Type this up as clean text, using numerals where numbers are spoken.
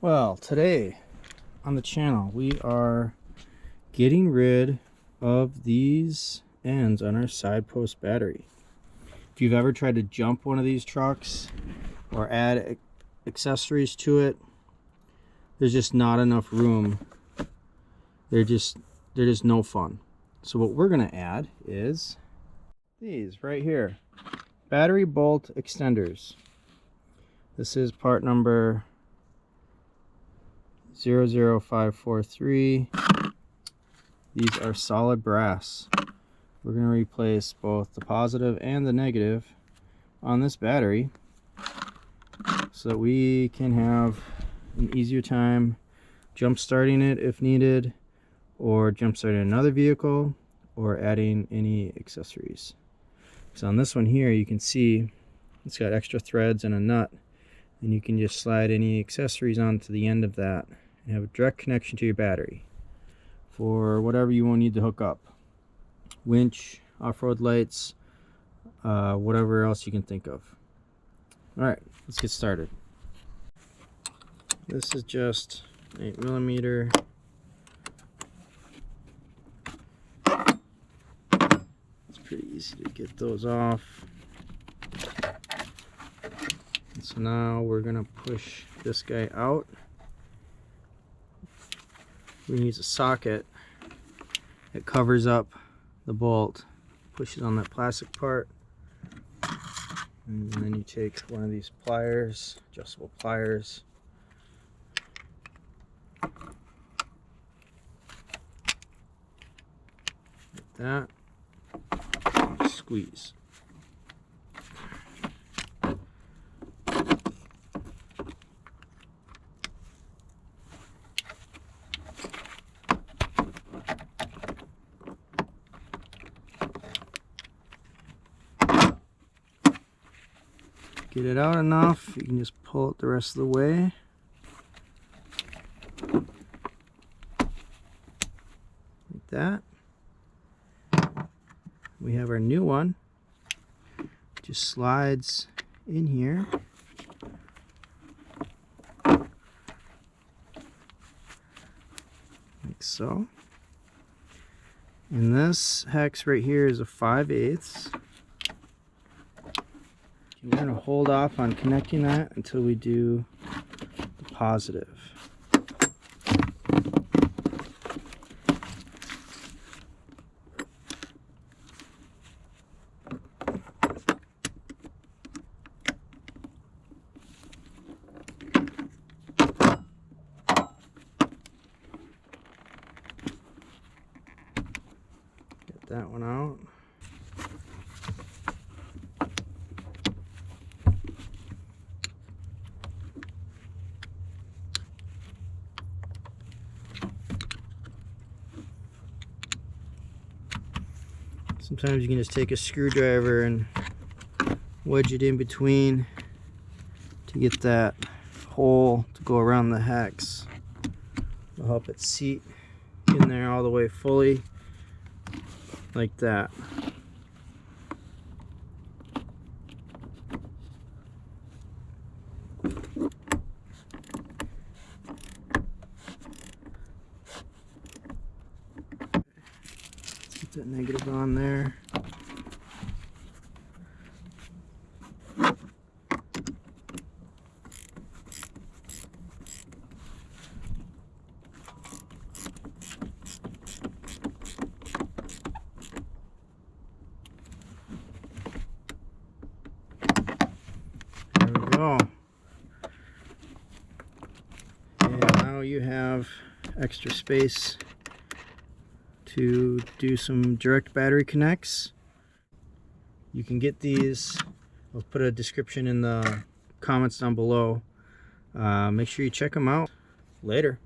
Well, today on the channel we are getting rid of these ends on our side post battery. If you've ever tried to jump one of these trucks or add accessories to it, there's just not enough room. They're just no fun. So what we're gonna add is these right here, battery bolt extenders. This is part number 00543. These are solid brass. We're going to replace both the positive and the negative on this battery so that we can have an easier time jump starting it if needed, or jump starting another vehicle, or adding any accessories. So on this one here, you can see it's got extra threads and a nut, and you can just slide any accessories onto the end of that and have a direct connection to your battery for whatever you will need to hook up. Winch, off-road lights, whatever else you can think of. Alright, let's get started. This is just 8mm. It's pretty easy to get those off. And so now we're going to push this guy out. We use a socket that covers up the bolt, pushes on that plastic part, and then you take one of these pliers, adjustable pliers, like that, and squeeze. Get it out enough, you can just pull it the rest of the way. Like that. We have our new one. Just slides in here. Like so. And this hex right here is a 5/8. We're going to hold off on connecting that until we do the positive. Get that one out. Sometimes you can just take a screwdriver and wedge it in between to get that hole to go around the hex. It'll help it seat in there all the way fully, like that. Get that negative on there. There we go. And now you have extra space to do some direct battery connects. You can get these. I'll put a description in the comments down below. Make sure you check them out. Later.